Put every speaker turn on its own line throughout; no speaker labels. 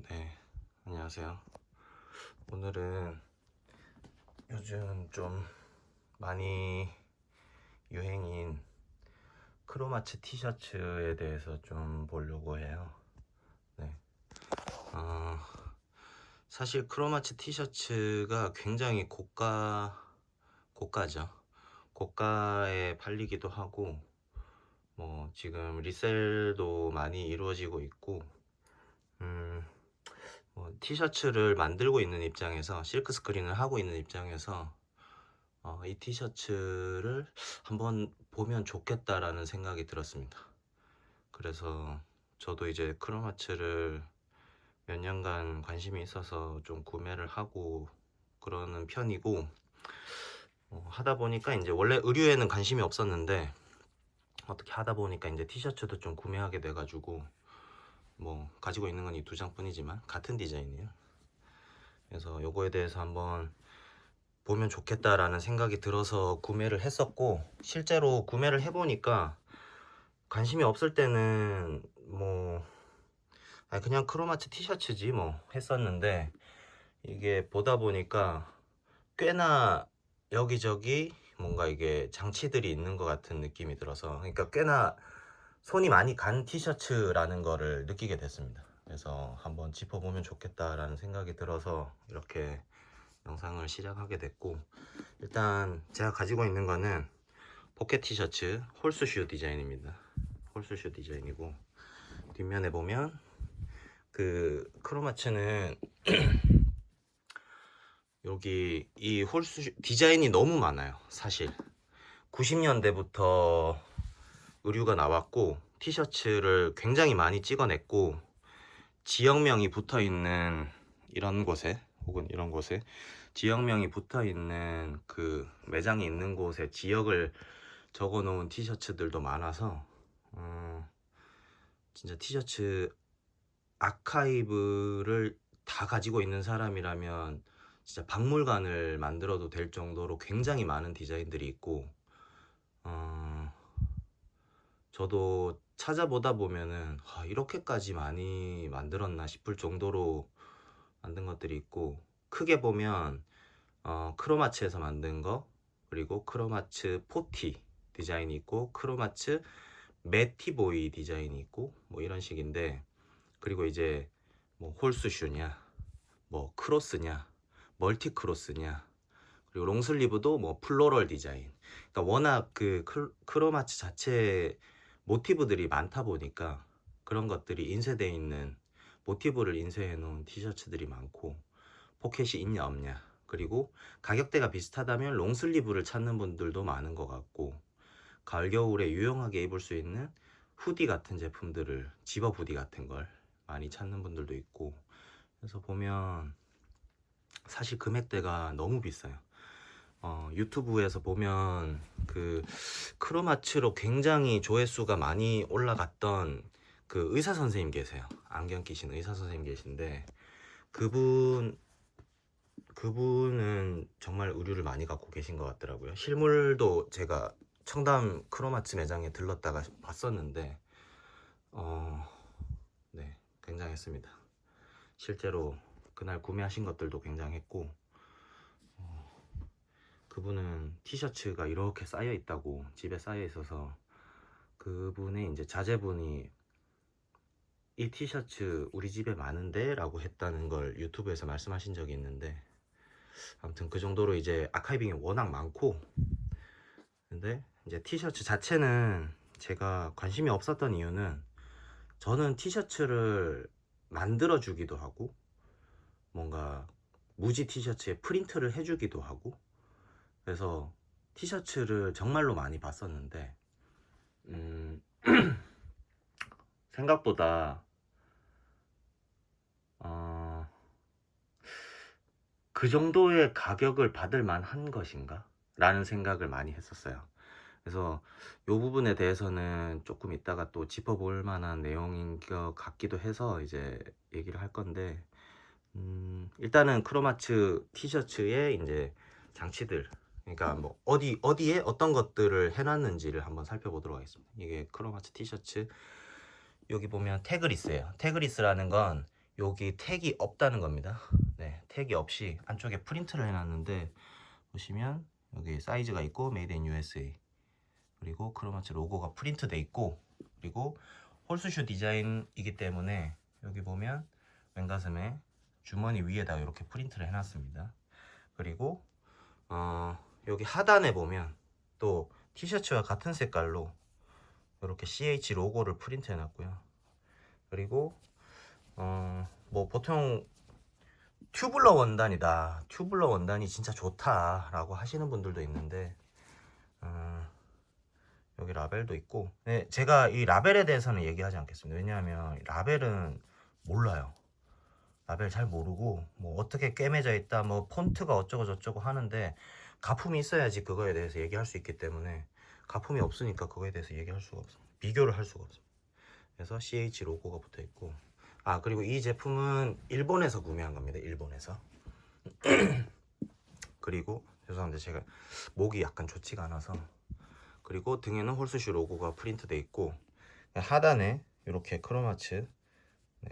네, 안녕하세요. 오늘은 요즘 좀 많이 유행인 크로마츠 티셔츠에 대해서 좀 보려고 해요. 네, 어, 사실 크로마츠 티셔츠가 굉장히 고가죠. 고가에 팔리기도 하고, 뭐 지금 리셀도 많이 이루어지고 있고, 음, 티셔츠를 만들고 있는 입장에서, 실크 스크린을 하고 있는 입장에서 이 티셔츠를 한번 보면 좋겠다라는 생각이 들었습니다. 그래서 저도 이제 크로마츠를 몇 년간 관심이 있어서 좀 구매를 하고 그러는 편이고, 하다 보니까 이제 원래 의류에는 관심이 없었는데 어떻게 하다 보니까 이제 티셔츠도 좀 구매하게 돼가지고, 뭐 가지고 있는 건 이 두 장뿐이지만 같은 디자인이에요. 그래서 요거에 대해서 한번 보면 좋겠다라는 생각이 들어서 구매를 했었고, 실제로 구매를 해보니까 관심이 없을 때는 뭐 그냥 크로마츠 티셔츠지 뭐 했었는데, 이게 보다 보니까 꽤나 여기저기 뭔가 이게 장치들이 있는 것 같은 느낌이 들어서, 그러니까 꽤나 손이 많이 간 티셔츠라는 거를 느끼게 됐습니다. 그래서 한번 짚어보면 좋겠다라는 생각이 들어서 이렇게 영상을 시작하게 됐고, 일단 제가 가지고 있는 거는 포켓 티셔츠 홀스슈 디자인입니다. 홀스슈 디자인이고, 뒷면에 보면 그 크로마츠는 여기 이 홀스슈 디자인이 너무 많아요. 사실 90년대부터 의류가 나왔고, 티셔츠를 굉장히 많이 찍어냈고, 지역명이 붙어있는 이런 곳에, 혹은 이런 곳에 지역명이 붙어있는 그 매장이 있는 곳에 지역을 적어 놓은 티셔츠들도 많아서, 진짜 티셔츠 아카이브를 다 가지고 있는 사람이라면 진짜 박물관을 만들어도 될 정도로 굉장히 많은 디자인들이 있고, 저도 찾아보다 보면은 이렇게까지 많이 만들었나 싶을 정도로 만든 것들이 있고, 크게 보면 크로마츠에서 만든 거, 그리고 크로마츠 포티 디자인이 있고, 크로마츠 매티보이 디자인이 있고, 뭐 이런 식인데, 그리고 이제 뭐 홀스슈냐, 뭐 크로스냐, 멀티 크로스냐, 그리고 롱슬리브도 뭐 플로럴 디자인. 그러니까 워낙 그 크로마츠 자체 모티브들이 많다 보니까 그런 것들이 인쇄되어 있는, 모티브를 인쇄해 놓은 티셔츠들이 많고, 포켓이 있냐 없냐, 그리고 가격대가 비슷하다면 롱슬리브를 찾는 분들도 많은 것 같고, 가을 겨울에 유용하게 입을 수 있는 후디 같은 제품들을, 집업 후디 같은 걸 많이 찾는 분들도 있고, 그래서 보면 사실 금액대가 너무 비싸요. 유튜브에서 보면 그 크로마츠로 굉장히 조회수가 많이 올라갔던 그 의사 선생님 계세요. 안경 끼신 의사 선생님 계신데, 그분은 정말 의류를 많이 갖고 계신 것 같더라고요. 실물도 제가 청담 크로마츠 매장에 들렀다가 봤었는데, 네, 굉장했습니다. 실제로 그날 구매하신 것들도 굉장했고, 그분은 티셔츠가 이렇게 쌓여 있다고, 집에 쌓여 있어서 그분의 이제 자제분이 이 티셔츠 우리 집에 많은데 라고 했다는 걸 유튜브에서 말씀하신 적이 있는데, 아무튼 그 정도로 이제 아카이빙이 워낙 많고, 근데 이제 티셔츠 자체는 제가 관심이 없었던 이유는, 저는 티셔츠를 만들어 주기도 하고, 뭔가 무지 티셔츠에 프린트를 해주기도 하고, 그래서 티셔츠를 정말로 많이 봤었는데, 음, 생각보다 어, 그 정도의 가격을 받을 만한 것인가? 라는 생각을 많이 했었어요. 그래서 이 부분에 대해서는 조금 이따가 또 짚어볼 만한 내용인 것 같기도 해서 이제 얘기를 할 건데, 일단은 크로마츠 티셔츠의 이제 장치들, 그러니까 뭐 어디에 어떤 것들을 해놨는지를 한번 살펴보도록 하겠습니다. 이게 크로마츠 티셔츠, 여기 보면 태그리스예요. 태그리스라는 건 여기 택이 없다는 겁니다. 네, 택이 없이 안쪽에 프린트를 해놨는데 보시면 여기 사이즈가 있고 메이드 인 USA, 그리고 크로마츠 로고가 프린트 돼 있고, 그리고 홀스슈 디자인이기 때문에 여기 보면 왼가슴에 주머니 위에다 이렇게 프린트를 해놨습니다. 그리고 여기 하단에 보면 또 티셔츠와 같은 색깔로 이렇게 CH 로고를 프린트 해놨고요. 그리고 뭐 보통 튜블러 원단이다, 튜블러 원단이 진짜 좋다 라고 하시는 분들도 있는데 여기 라벨도 있고, 네, 제가 이 라벨에 대해서는 얘기하지 않겠습니다. 왜냐하면 라벨은 몰라요. 라벨 잘 모르고 뭐 어떻게 꿰매져 있다, 뭐 폰트가 어쩌고 저쩌고 하는데 가품이 있어야지 그거에 대해서 얘기할 수 있기 때문에, 가품이 없으니까 그거에 대해서 얘기할 수가 없습니다. 비교를 할 수가 없습니다. 그래서 CH 로고가 붙어 있고, 그리고 이 제품은 일본에서 구매한 겁니다. 일본에서. 그리고 죄송한데 제가 목이 약간 좋지가 않아서. 그리고 등에는 홀스슈 로고가 프린트 돼 있고, 하단에 이렇게 크로마츠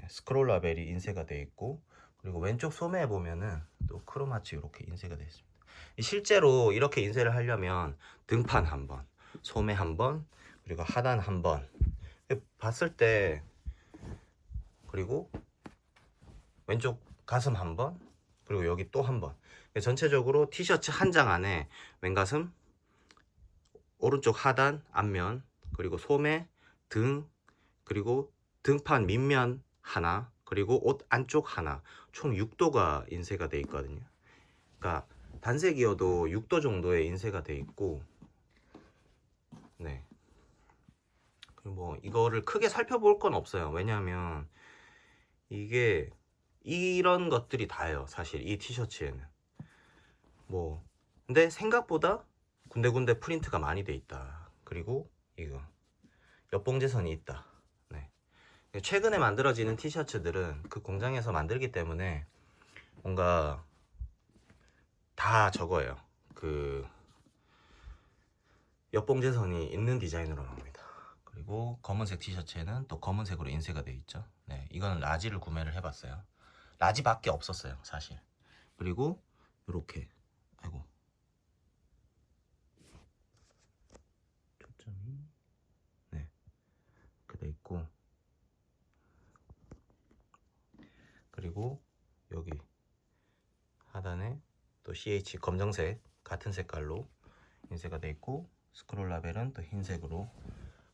스크롤 라벨이 인쇄가 돼 있고, 그리고 왼쪽 소매에 보면은 또 크로마츠 이렇게 인쇄가 되어 있습니다. 실제로 이렇게 인쇄를 하려면 등판 한번, 소매 한번, 그리고 하단 한번 봤을 때, 그리고 왼쪽 가슴 한번, 그리고 여기 또 한번, 전체적으로 티셔츠 한 장 안에 왼가슴, 오른쪽 하단, 앞면, 그리고 소매, 등, 그리고 등판 밑면 하나, 그리고 옷 안쪽 하나, 총 6도가 인쇄가 돼 있거든요. 그러니까 단색이어도 6도 정도의 인쇄가 돼 있고, 네. 그리고 뭐 이거를 크게 살펴볼 건 없어요. 왜냐하면 이게 이런 것들이 다예요. 사실 이 티셔츠에는 뭐, 근데 생각보다 군데군데 프린트가 많이 돼 있다. 그리고 이거 옆봉제선이 있다. 네. 최근에 만들어지는 티셔츠들은 그 공장에서 만들기 때문에 뭔가 다 저거예요. 그 옆봉제선이 있는 디자인으로 나옵니다. 그리고 검은색 티셔츠에는 또 검은색으로 인쇄가 되어 있죠. 네, 이거는 라지를 구매를 해봤어요. 라지밖에 없었어요, 사실. 그리고 이렇게, 아이고, 초점이, 네, 이렇게 돼 있고, 그리고 여기 하단에 또 CH 검정색 같은 색깔로 인쇄가 돼 있고, 스크롤 라벨은 또 흰색으로,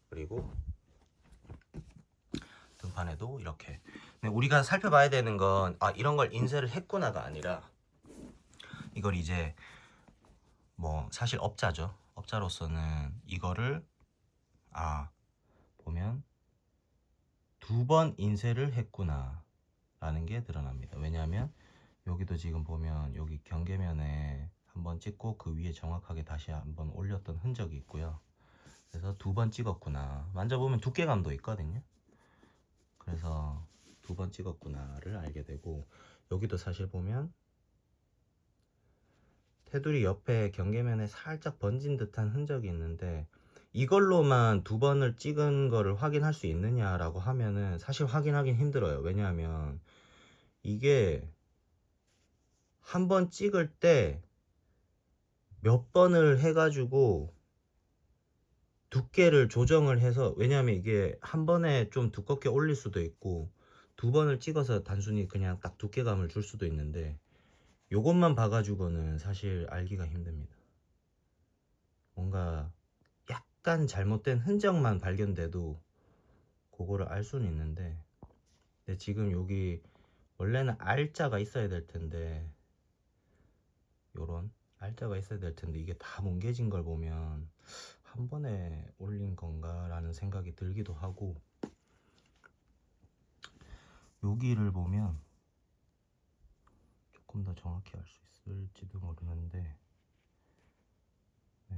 그리고 등판에도 이렇게. 우리가 살펴봐야 되는 건 이런 걸 인쇄를 했구나가 아니라, 이걸 이제 뭐 사실 업자죠. 업자로서는 이거를 보면 2번 인쇄를 했구나 라는 게 드러납니다. 왜냐하면 여기도 지금 보면 여기 경계면에 한번 찍고 그 위에 정확하게 다시 한번 올렸던 흔적이 있고요. 그래서 2번 찍었구나, 만져보면 두께감도 있거든요. 그래서 2번 찍었구나를 알게 되고, 여기도 사실 보면 테두리 옆에 경계면에 살짝 번진 듯한 흔적이 있는데, 이걸로만 2번을 찍은 거를 확인할 수 있느냐라고 하면은 사실 확인하긴 힘들어요. 왜냐하면 이게 한 번 찍을 때 몇 번을 해가지고 두께를 조정을 해서, 왜냐하면 이게 한 번에 좀 두껍게 올릴 수도 있고 2번을 찍어서 단순히 그냥 딱 두께감을 줄 수도 있는데, 요것만 봐가지고는 사실 알기가 힘듭니다. 뭔가 약간 잘못된 흔적만 발견돼도 그거를 알 수는 있는데, 근데 지금 여기 원래는 R자가 있어야 될 텐데, 요런 R자가 있어야 될 텐데 이게 다 뭉개진 걸 보면 한 번에 올린 건가 라는 생각이 들기도 하고, 여기를 보면 조금 더 정확히 알 수 있을지도 모르는데, 네.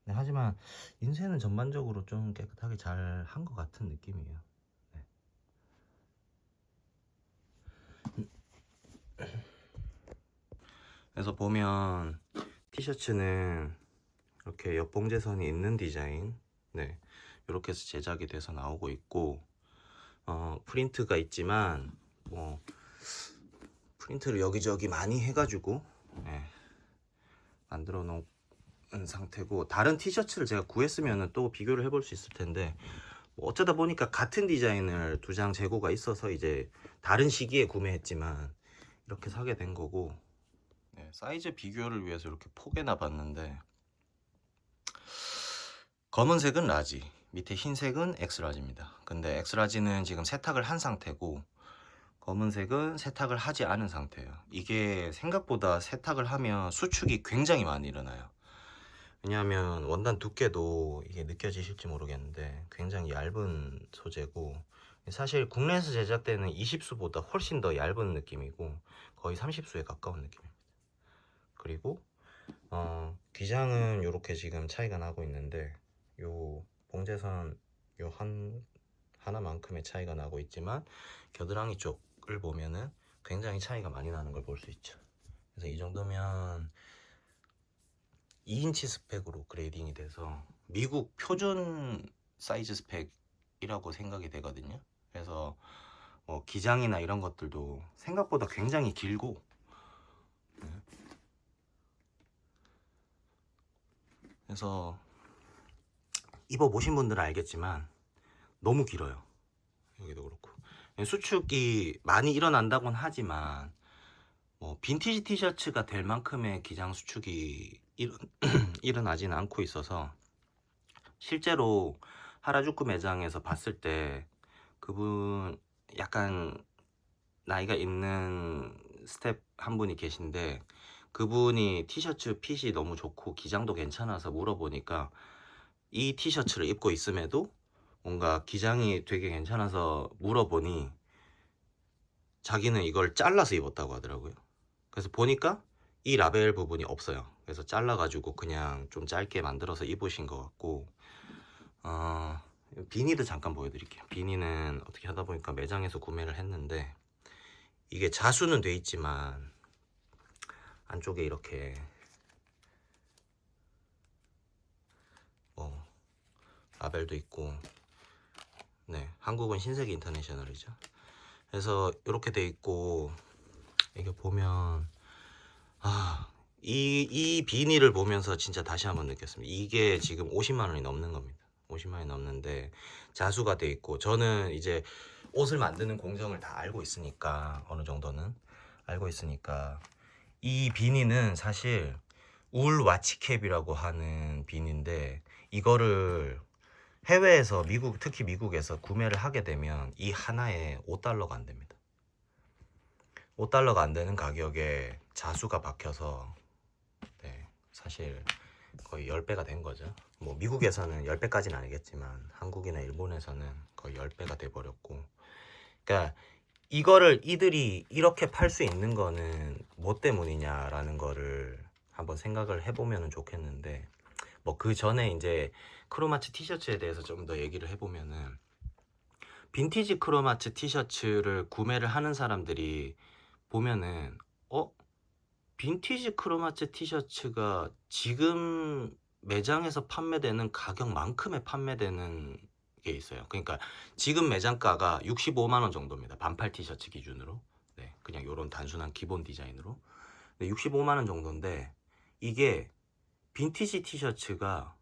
네, 하지만 인쇄는 전반적으로 좀 깨끗하게 잘 한 것 같은 느낌이에요. 네. 그래서 보면 티셔츠는 이렇게 옆봉제선이 있는 디자인, 네, 이렇게 해서 제작이 돼서 나오고 있고, 프린트가 있지만 뭐 프린트를 여기저기 많이 해가지고 예, 만들어 놓은 상태고, 다른 티셔츠를 제가 구했으면 또 비교를 해볼 수 있을 텐데 뭐 어쩌다 보니까 같은 디자인을 두 장 재고가 있어서 이제 다른 시기에 구매했지만 이렇게 사게 된 거고, 네, 사이즈 비교를 위해서 이렇게 포개나 봤는데 검은색은 라지, 밑에 흰색은 엑스라지입니다. 근데 엑스라지는 지금 세탁을 한 상태고 검은색은 세탁을 하지 않은 상태예요. 이게 생각보다 세탁을 하면 수축이 굉장히 많이 일어나요. 왜냐하면 원단 두께도 이게 느껴지실지 모르겠는데 굉장히 얇은 소재고, 사실 국내에서 제작되는 20수보다 훨씬 더 얇은 느낌이고 거의 30수에 가까운 느낌입니다. 그리고 기장은 이렇게 지금 차이가 나고 있는데 요 봉제선 요 하나만큼의 차이가 나고 있지만 겨드랑이 쪽을 보면은 굉장히 차이가 많이 나는 걸 볼 수 있죠. 그래서 이 정도면 2인치 스펙으로 그레이딩이 돼서 미국 표준 사이즈 스펙이라고 생각이 되거든요. 그래서 기장이나 이런 것들도 생각보다 굉장히 길고, 그래서 입어보신 분들은 알겠지만 너무 길어요. 여기도 그렇고 수축이 많이 일어난다곤 하지만 뭐 빈티지 티셔츠가 될 만큼의 기장 수축이 일어나지는 않고 있어서, 실제로 하라주쿠 매장에서 봤을 때 그분 약간 나이가 있는 스텝 한 분이 계신데 그분이 티셔츠 핏이 너무 좋고 기장도 괜찮아서 물어보니까 이 티셔츠를 입고 있음에도 뭔가 기장이 되게 괜찮아서 물어보니 자기는 이걸 잘라서 입었다고 하더라고요. 그래서 보니까 이 라벨 부분이 없어요. 그래서 잘라가지고 그냥 좀 짧게 만들어서 입으신 것 같고, 비니도 잠깐 보여드릴게요. 비니는 어떻게 하다 보니까 매장에서 구매를 했는데 이게 자수는 돼 있지만 안쪽에 이렇게 뭐 라벨도 있고, 네, 한국은 신세계 인터내셔널이죠. 그래서 이렇게 돼 있고, 이게 보면 이 비니를 보면서 진짜 다시 한번 느꼈습니다. 이게 지금 50만 원이 넘는 겁니다. 50만 원이 넘는데 자수가 돼 있고, 저는 이제 옷을 만드는 공정을 다 알고 있으니까, 어느 정도는 알고 있으니까 이 비니는 사실 울 와치캡이라고 하는 비니인데, 이거를 해외에서 특히 미국에서 구매를 하게 되면 이 하나에 $5가 안 됩니다. $5가 안 되는 가격에 자수가 박혀서, 네, 사실 거의 10배가 된 거죠. 뭐 미국에서는 10배까지는 아니겠지만 한국이나 일본에서는 거의 10배가 돼 버렸고, 그러니까 이거를 이들이 이렇게 팔 수 있는 거는 뭐 때문이냐라는 거를 한번 생각을 해보면 좋겠는데, 뭐 그 전에 이제 크로마츠 티셔츠에 대해서 좀 더 얘기를 해보면은, 빈티지 크로마츠 티셔츠를 구매를 하는 사람들이 보면은 빈티지 크로마츠 티셔츠가 지금 매장에서 판매되는 가격만큼의 판매되는 게 있어요. 그러니까 지금 매장가가 65만 원 정도입니다. 반팔 티셔츠 기준으로. 네, 그냥 요런 단순한 기본 디자인으로. 네, 65만 원 정도인데 이게 빈티지 티셔츠가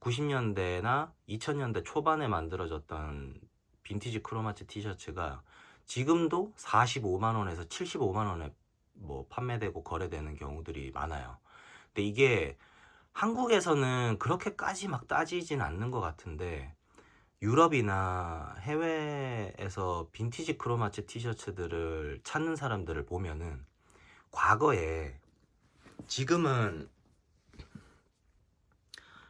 90년대나 2000년대 초반에 만들어졌던 빈티지 크로마츠 티셔츠가 지금도 45만 원에서 75만 원에 뭐 판매되고 거래되는 경우들이 많아요. 근데 이게 한국에서는 그렇게까지 막 따지진 않는 것 같은데, 유럽이나 해외에서 빈티지 크로마츠 티셔츠들을 찾는 사람들을 보면은 과거에, 지금은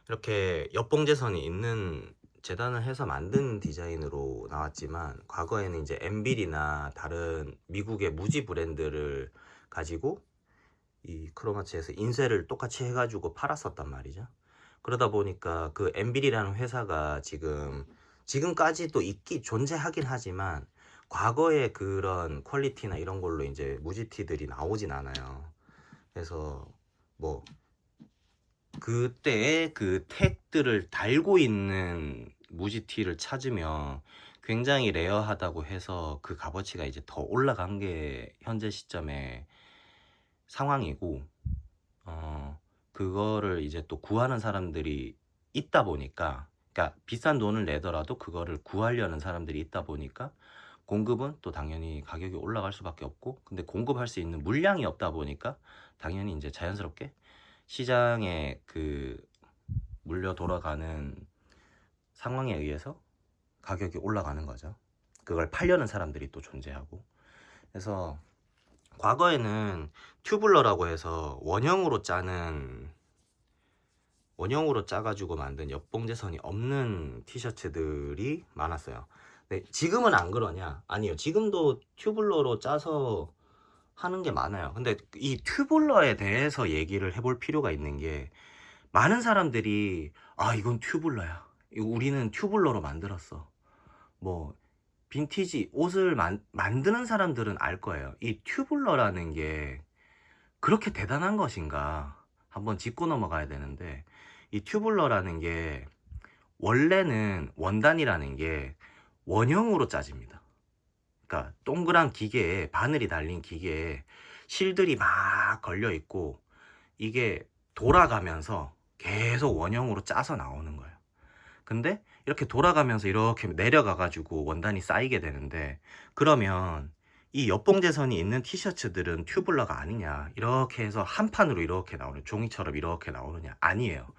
이렇게 옆봉제선이 있는 재단을 해서 만든 디자인으로 나왔지만 과거에는 이제 엠빌이나 다른 미국의 무지 브랜드를 가지고 이 크로마츠에서 인쇄를 똑같이 해가지고 팔았었단 말이죠. 그러다 보니까 그 엠빌이라는 회사가 지금까지도 존재하긴 하지만 과거의 그런 퀄리티나 이런 걸로 이제 무지티들이 나오진 않아요. 그래서 뭐 그때의 그 택들을 달고 있는 무지티를 찾으면 굉장히 레어하다고 해서 그 값어치가 이제 더 올라간 게 현재 시점의 상황이고, 그거를 이제 또 구하는 사람들이 있다 보니까, 그러니까 비싼 돈을 내더라도 그거를 구하려는 사람들이 있다 보니까 공급은 또 당연히 가격이 올라갈 수밖에 없고, 근데 공급할 수 있는 물량이 없다 보니까 당연히 이제 자연스럽게 시장에 그 물려 돌아가는 상황에 의해서 가격이 올라가는 거죠. 그걸 팔려는 사람들이 또 존재하고. 그래서 과거에는 튜블러라고 해서 원형으로 짜가지고 만든 옆봉제선이 없는 티셔츠들이 많았어요. 근데 지금은 안 그러냐? 아니요. 지금도 튜블러로 짜서 하는 게 많아요. 근데 이 튜블러에 대해서 얘기를 해볼 필요가 있는 게, 많은 사람들이 아 이건 튜블러야, 우리는 튜블러로 만들었어, 뭐 빈티지 옷을 만드는 사람들은 알 거예요. 이 튜블러라는 게 그렇게 대단한 것인가 한번 짚고 넘어가야 되는데, 이 튜블러라는 게 원래는 원단이라는 게 원형으로 짜집니다. 그러니까 동그란 기계에, 바늘이 달린 기계에 실들이 막 걸려 있고, 이게 돌아가면서 계속 원형으로 짜서 나오는 거예요. 근데 이렇게 돌아가면서 이렇게 내려가 가지고 원단이 쌓이게 되는데, 그러면 이 옆봉제선이 있는 티셔츠들은 튜블러가 아니냐, 이렇게 해서 한 판으로 이렇게 나오는, 종이처럼 이렇게 나오느냐? 아니에요.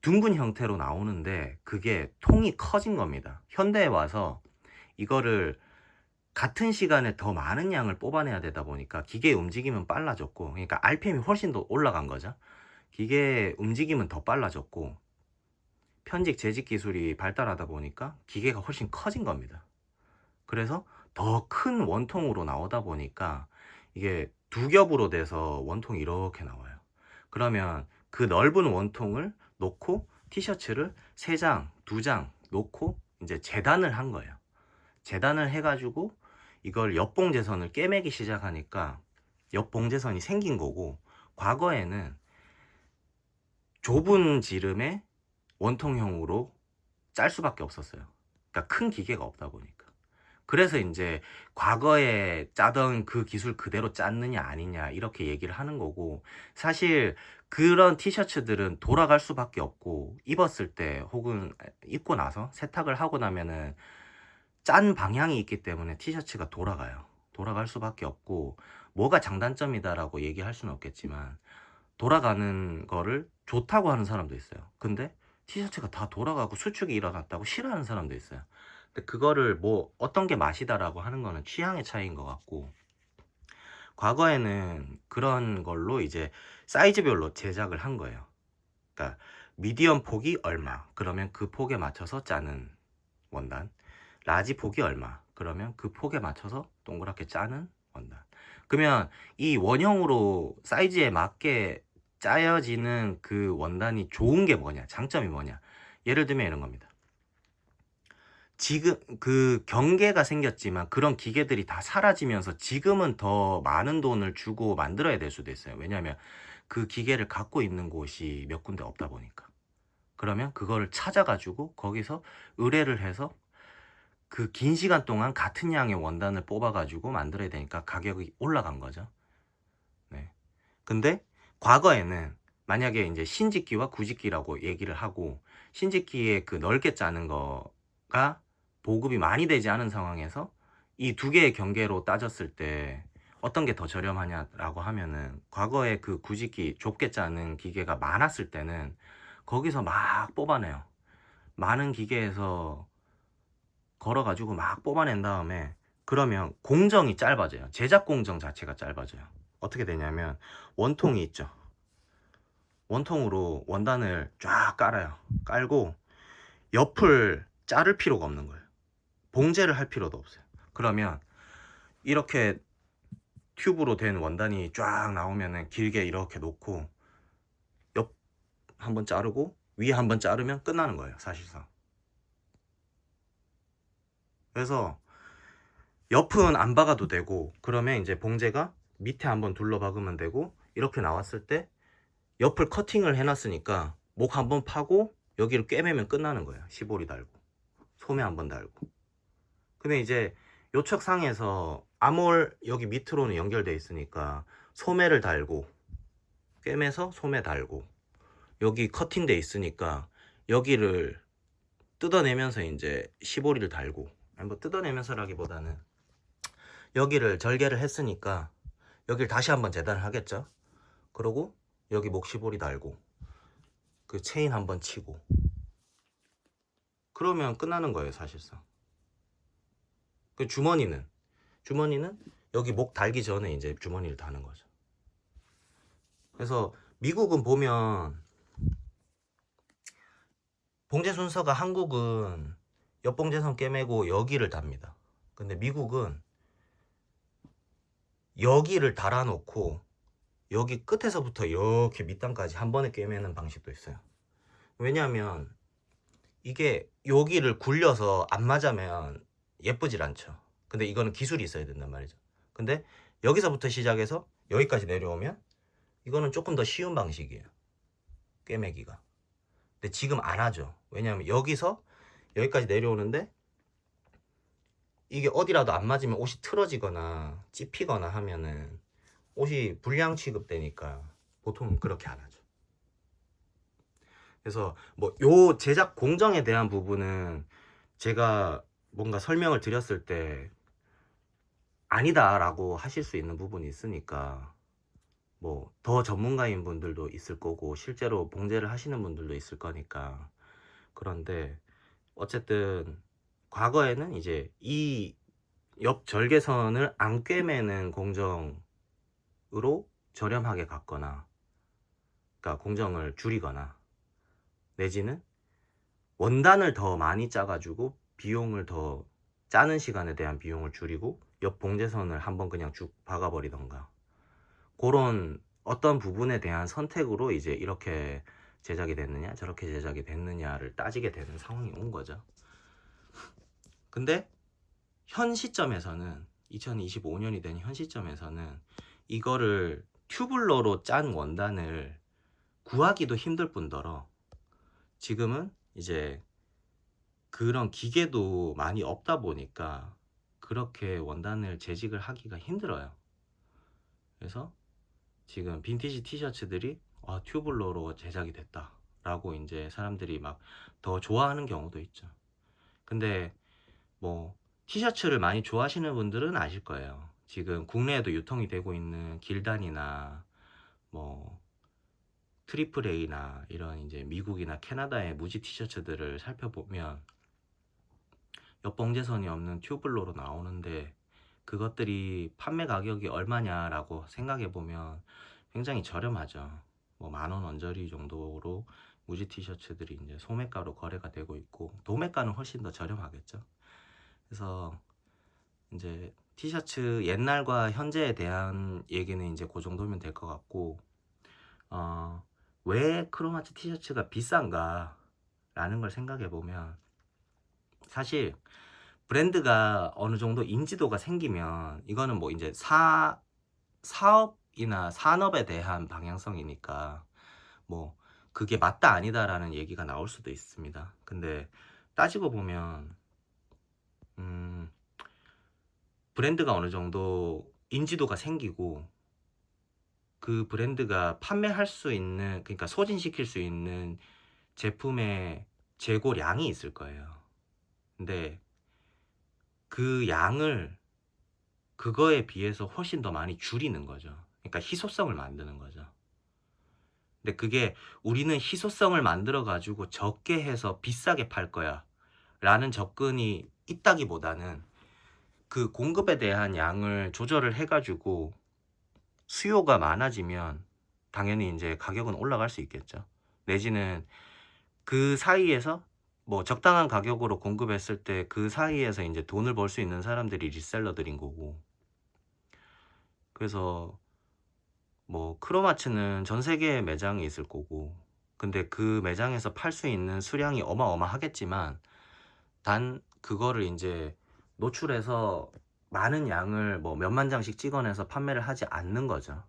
둥근 형태로 나오는데 그게 통이 커진 겁니다. 현대에 와서 이거를 같은 시간에 더 많은 양을 뽑아내야 되다 보니까 기계의 움직임은 빨라졌고, 그러니까 RPM이 훨씬 더 올라간 거죠. 기계의 움직임은 더 빨라졌고, 편직 재직 기술이 발달하다 보니까 기계가 훨씬 커진 겁니다. 그래서 더 큰 원통으로 나오다 보니까 이게 두 겹으로 돼서 원통이 이렇게 나와요. 그러면 그 넓은 원통을 놓고 티셔츠를 3장, 2장 놓고 이제 재단을 한 거예요. 재단을 해가지고 이걸 옆봉제선을 꿰매기 시작하니까 옆봉제선이 생긴 거고, 과거에는 좁은 지름의 원통형으로 짤 수밖에 없었어요. 그러니까 큰 기계가 없다 보니까. 그래서 이제 과거에 짜던 그 기술 그대로 짰느냐 아니냐 이렇게 얘기를 하는 거고, 사실 그런 티셔츠들은 돌아갈 수밖에 없고, 입었을 때 혹은 입고 나서 세탁을 하고 나면은 짠 방향이 있기 때문에 티셔츠가 돌아갈 수밖에 없고, 뭐가 장단점이다라고 얘기할 수는 없겠지만 돌아가는 거를 좋다고 하는 사람도 있어요. 근데 티셔츠가 다 돌아가고 수축이 일어났다고 싫어하는 사람도 있어요. 근데 그거를 뭐 어떤 게 맛이다라고 하는 거는 취향의 차이인 것 같고, 과거에는 그런 걸로 이제 사이즈별로 제작을 한 거예요. 그러니까 미디엄 폭이 얼마, 그러면 그 폭에 맞춰서 짜는 원단, 라지 폭이 얼마, 그러면 그 폭에 맞춰서 동그랗게 짜는 원단. 그러면 이 원형으로 사이즈에 맞게 짜여지는 그 원단이 좋은 게 뭐냐, 장점이 뭐냐, 예를 들면 이런 겁니다. 지금 그 경계가 생겼지만 그런 기계들이 다 사라지면서 지금은 더 많은 돈을 주고 만들어야 될 수도 있어요. 왜냐하면 그 기계를 갖고 있는 곳이 몇 군데 없다 보니까. 그러면 그거를 찾아가지고 거기서 의뢰를 해서 그 긴 시간 동안 같은 양의 원단을 뽑아가지고 만들어야 되니까 가격이 올라간 거죠. 네. 근데 과거에는 만약에 이제 신직기와 구직기라고 얘기를 하고, 신직기에 그 넓게 짜는 거가 보급이 많이 되지 않은 상황에서 이 두 개의 경계로 따졌을 때 어떤 게 더 저렴하냐라고 하면은, 과거에 그 구직기 좁게 짜는 기계가 많았을 때는 거기서 막 뽑아내요. 많은 기계에서 걸어가지고 막 뽑아낸 다음에, 그러면 공정이 짧아져요. 제작 공정 자체가 짧아져요. 어떻게 되냐면, 원통이 있죠. 원통으로 원단을 쫙 깔아요. 깔고 옆을 자를 필요가 없는 거예요. 봉제를 할 필요도 없어요. 그러면 이렇게 튜브로 된 원단이 쫙 나오면은 길게 이렇게 놓고 옆 한번 자르고 위에 한번 자르면 끝나는 거예요, 사실상. 그래서 옆은 안 박아도 되고, 그러면 이제 봉제가 밑에 한번 둘러 박으면 되고, 이렇게 나왔을 때 옆을 커팅을 해놨으니까 목 한번 파고 여기를 꿰매면 끝나는 거예요. 시보리 달고 소매 한번 달고. 근데 이제 요척상에서 아몰 여기 밑으로는 연결돼 있으니까 소매를 달고 꿰매서 소매 달고 여기 커팅돼 있으니까 여기를 뜯어내면서 이제 시보리를 달고, 아니 뭐 뜯어내면서라기보다는 여기를 절개를 했으니까 여기를 다시 한번 재단을 하겠죠. 그러고 여기 목시보리 달고 그 체인 한번 치고 그러면 끝나는 거예요 사실상. 그 주머니는 여기 목 달기 전에 이제 주머니를 다는 거죠. 그래서 미국은 보면 봉제 순서가, 한국은 옆봉제선 꿰매고 여기를 답니다. 근데 미국은 여기를 달아놓고 여기 끝에서부터 이렇게 밑단까지 한 번에 꿰매는 방식도 있어요. 왜냐하면 이게 여기를 굴려서 안 맞으면 예쁘질 않죠. 근데 이거는 기술이 있어야 된단 말이죠. 근데 여기서부터 시작해서 여기까지 내려오면 이거는 조금 더 쉬운 방식이에요, 꿰매기가. 근데 지금 안 하죠. 왜냐하면 여기서 여기까지 내려오는데 이게 어디라도 안 맞으면 옷이 틀어지거나 찝히거나 하면은 옷이 불량 취급되니까 보통은 그렇게 안 하죠. 그래서 뭐 요 제작 공정에 대한 부분은 제가 뭔가 설명을 드렸을 때 아니다 라고 하실 수 있는 부분이 있으니까, 뭐 더 전문가인 분들도 있을 거고 실제로 봉제를 하시는 분들도 있을 거니까. 그런데 어쨌든 과거에는 이제 이 옆 절개선을 안 꿰매는 공정으로 저렴하게 갔거나, 그러니까 공정을 줄이거나, 내지는 원단을 더 많이 짜가지고 비용을 더 짜는 시간에 대한 비용을 줄이고 옆 봉제선을 한번 그냥 쭉 박아버리던가, 그런 어떤 부분에 대한 선택으로 이제 이렇게 제작이 됐느냐 저렇게 제작이 됐느냐를 따지게 되는 상황이 온 거죠. 근데 현 시점에서는 2025년이 된 현 시점에서는 이거를 튜블러로 짠 원단을 구하기도 힘들 뿐더러 지금은 이제 그런 기계도 많이 없다 보니까 그렇게 원단을 재직을 하기가 힘들어요. 그래서 지금 빈티지 티셔츠들이 튜블러로 제작이 됐다 라고 이제 사람들이 막 더 좋아하는 경우도 있죠. 근데 뭐 티셔츠를 많이 좋아하시는 분들은 아실 거예요. 지금 국내에도 유통이 되고 있는 길단이나 뭐 트리플 A나 이런 이제 미국이나 캐나다의 무지 티셔츠들을 살펴보면 옆봉제선이 없는 튜블러로 나오는데 그것들이 판매 가격이 얼마냐라고 생각해 보면 굉장히 저렴하죠. 뭐 10,000원 언저리 정도로 무지 티셔츠들이 이제 소매가로 거래가 되고 있고, 도매가는 훨씬 더 저렴하겠죠. 그래서 이제 티셔츠 옛날과 현재에 대한 얘기는 이제 그 정도면 될 것 같고, 왜 크로마치 티셔츠가 비싼가 라는 걸 생각해 보면, 사실 브랜드가 어느 정도 인지도가 생기면 이거는 뭐 이제 사업이나 산업에 대한 방향성이니까 뭐 그게 맞다 아니다라는 얘기가 나올 수도 있습니다. 근데 따지고 보면 브랜드가 어느 정도 인지도가 생기고 그 브랜드가 판매할 수 있는, 그러니까 소진시킬 수 있는 제품의 재고량이 있을 거예요. 근데 그 양을 그거에 비해서 훨씬 더 많이 줄이는 거죠. 그러니까 희소성을 만드는 거죠. 근데 그게 우리는 희소성을 만들어 가지고 적게 해서 비싸게 팔 거야 라는 접근이 있다기보다는 그 공급에 대한 양을 조절을 해 가지고 수요가 많아지면 당연히 이제 가격은 올라갈 수 있겠죠. 내지는 그 사이에서 뭐 적당한 가격으로 공급했을 때 그 사이에서 이제 돈을 벌 수 있는 사람들이 리셀러들인 거고. 그래서 뭐 크로마츠는 전 세계에 매장이 있을 거고, 근데 그 매장에서 팔 수 있는 수량이 어마어마하겠지만 단 그거를 이제 노출해서 많은 양을 뭐 몇만 장씩 찍어내서 판매를 하지 않는 거죠.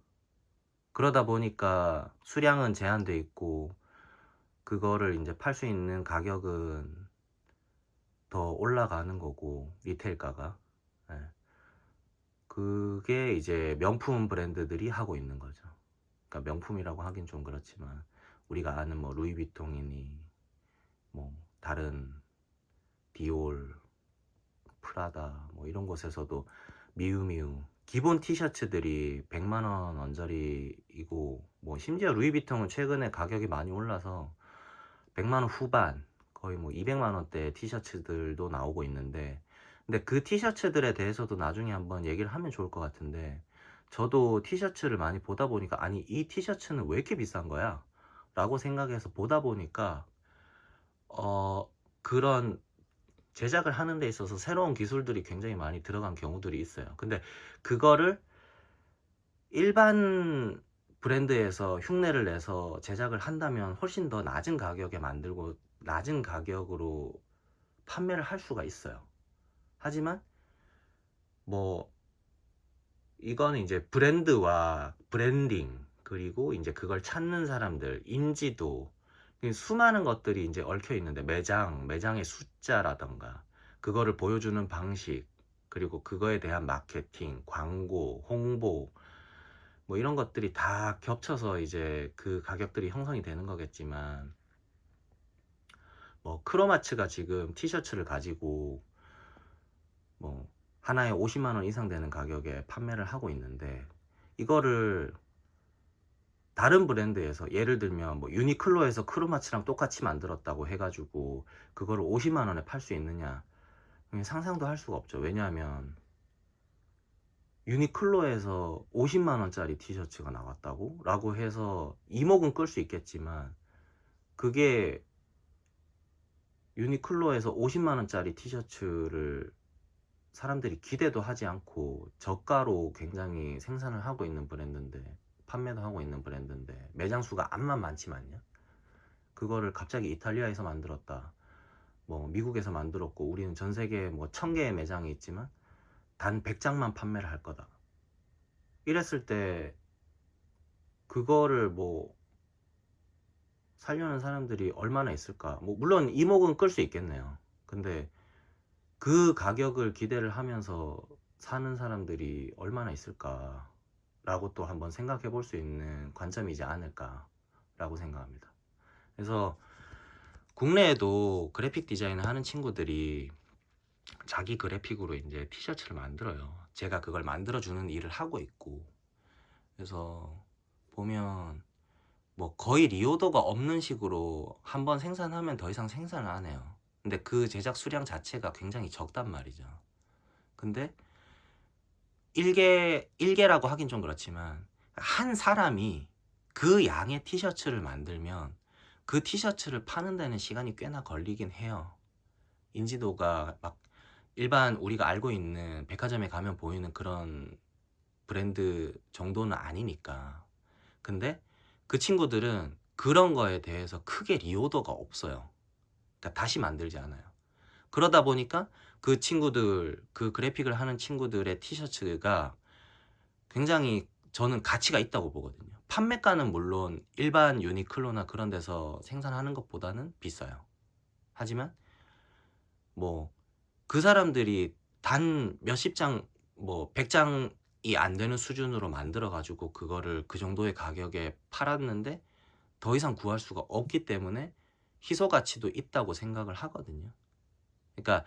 그러다 보니까 수량은 제한돼 있고 그거를 이제 팔 수 있는 가격은 더 올라가는 거고, 리테일가가. 예. 그게 이제 명품 브랜드들이 하고 있는 거죠. 그러니까 명품이라고 하긴 좀 그렇지만 우리가 아는 뭐 루이비통이니 뭐 다른 디올, 프라다 뭐 이런 곳에서도 미우미우 기본 티셔츠들이 100만 원 언저리이고, 뭐 심지어 루이비통은 최근에 가격이 많이 올라서 100만 원 후반, 거의 뭐 200만 원대 티셔츠들도 나오고 있는데, 근데 그 티셔츠들에 대해서도 나중에 한번 얘기를 하면 좋을 것 같은데, 저도 티셔츠를 많이 보다 보니까 아니 이 티셔츠는 왜 이렇게 비싼 거야? 라고 생각해서 보다 보니까 그런 제작을 하는 데 있어서 새로운 기술들이 굉장히 많이 들어간 경우들이 있어요. 근데 그거를 일반 브랜드에서 흉내를 내서 제작을 한다면 훨씬 더 낮은 가격에 만들고 낮은 가격으로 판매를 할 수가 있어요. 하지만 뭐 이거는 이제 브랜드와 브랜딩, 그리고 이제 그걸 찾는 사람들, 인지도, 수많은 것들이 이제 얽혀 있는데, 매장의 숫자라던가 그거를 보여주는 방식, 그리고 그거에 대한 마케팅, 광고, 홍보, 뭐 이런 것들이 다 겹쳐서 이제 그 가격들이 형성이 되는 거겠지만, 뭐 크로마츠가 지금 티셔츠를 가지고 뭐 하나에 50만 원 이상 되는 가격에 판매를 하고 있는데, 이거를 다른 브랜드에서 예를 들면 뭐 유니클로에서 크로마츠랑 똑같이 만들었다고 해가지고 그거를 50만 원에 팔 수 있느냐, 상상도 할 수가 없죠. 왜냐하면 유니클로에서 50만 원짜리 티셔츠가 나왔다고? 라고 해서 이목은 끌 수 있겠지만, 그게 유니클로에서 50만 원짜리 티셔츠를 사람들이 기대도 하지 않고 저가로 굉장히 생산을 하고 있는 브랜드인데, 판매도 하고 있는 브랜드인데, 매장 수가 암만 많지만요, 그거를 갑자기 이탈리아에서 만들었다, 뭐 미국에서 만들었고 우리는 전 세계에 뭐 1000개의 매장이 있지만 단 100장만 판매를 할 거다, 이랬을 때 그거를 뭐 살려는 사람들이 얼마나 있을까? 뭐 물론 이목은 끌 수 있겠네요. 근데 그 가격을 기대를 하면서 사는 사람들이 얼마나 있을까? 라고 또 한번 생각해 볼 수 있는 관점이지 않을까 라고 생각합니다. 그래서 국내에도 그래픽 디자인을 하는 친구들이 자기 그래픽으로 이제 티셔츠를 만들어요. 제가 그걸 만들어주는 일을 하고 있고, 그래서 보면 뭐 거의 리오더가 없는 식으로 한번 생산하면 더 이상 생산을 안 해요. 근데 그 제작 수량 자체가 굉장히 적단 말이죠. 근데 일개라고 하긴 좀 그렇지만 한 사람이 그 양의 티셔츠를 만들면 그 티셔츠를 파는 데는 시간이 꽤나 걸리긴 해요. 인지도가 막 일반 우리가 알고 있는 백화점에 가면 보이는 그런 브랜드 정도는 아니니까. 근데 그 친구들은 그런 거에 대해서 크게 리오더가 없어요. 그러니까 다시 만들지 않아요. 그러다 보니까 그 친구들, 그 그래픽을 하는 친구들의 티셔츠가 굉장히 저는 가치가 있다고 보거든요. 판매가는 물론 일반 유니클로나 그런 데서 생산하는 것보다는 비싸요. 하지만 뭐 그 사람들이 단 몇십 장, 뭐 100장이 안 되는 수준으로 만들어 가지고 그거를 그 정도의 가격에 팔았는데 더 이상 구할 수가 없기 때문에 희소 가치도 있다고 생각을 하거든요. 그러니까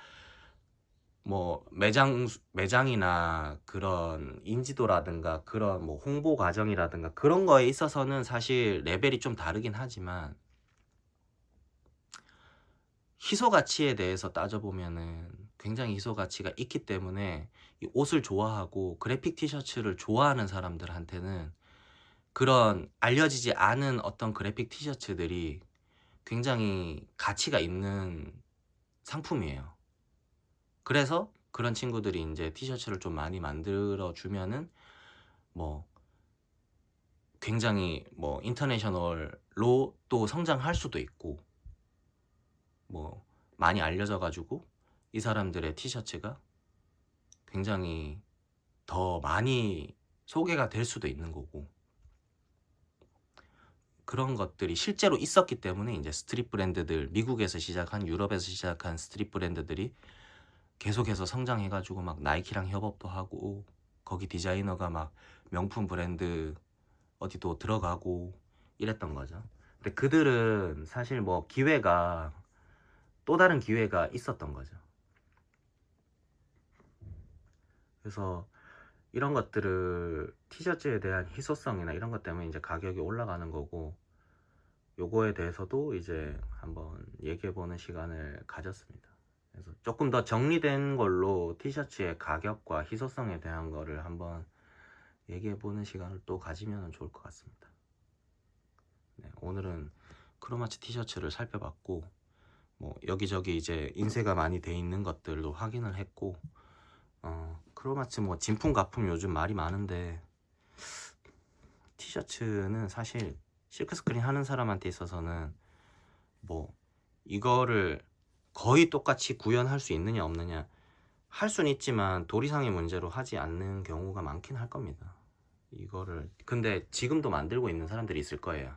뭐 매장이나 그런 인지도라든가 그런 뭐 홍보 과정이라든가 그런 거에 있어서는 사실 레벨이 좀 다르긴 하지만, 희소 가치에 대해서 따져보면은 굉장히 희소 가치가 있기 때문에 이 옷을 좋아하고 그래픽 티셔츠를 좋아하는 사람들한테는 그런 알려지지 않은 어떤 그래픽 티셔츠들이 굉장히 가치가 있는 상품이에요. 그래서 그런 친구들이 이제 티셔츠를 좀 많이 만들어 주면은 뭐 굉장히 뭐 인터내셔널로 또 성장할 수도 있고, 뭐 많이 알려져 가지고 이 사람들의 티셔츠가 굉장히 더 많이 소개가 될 수도 있는 거고.
그런 것들이 실제로 있었기 때문에 이제 스트릿 브랜드들, 미국에서 시작한, 유럽에서 시작한 스트릿 브랜드들이 계속해서 성장해 가지고 막 나이키랑 협업도 하고 거기 디자이너가 막 명품 브랜드 어디도 들어가고 이랬던 거죠. 근데 그들은 사실 뭐 기회가, 또 다른 기회가 있었던 거죠. 그래서 이런 것들을, 티셔츠에 대한 희소성이나 이런 것 때문에 이제 가격이 올라가는 거고, 요거에 대해서도 이제 한번 얘기해 보는 시간을 가졌습니다. 그래서 조금 더 정리된 걸로 티셔츠의 가격과 희소성에 대한 거를 한번 얘기해 보는 시간을 또 가지면 좋을 것 같습니다. 네, 오늘은 크로마치 티셔츠를 살펴봤고, 뭐 여기저기 이제 인쇄가 많이 돼 있는 것들도 확인을 했고, 크로마치 뭐 진품 가품 요즘 말이 많은데, 티셔츠는 사실 실크스크린 하는 사람한테 있어서는 뭐 이거를 거의 똑같이 구현할 수 있느냐 없느냐, 할 수는 있지만 도리상의 문제로 하지 않는 경우가 많긴 할 겁니다. 이거를 근데 지금도 만들고 있는 사람들이 있을 거예요.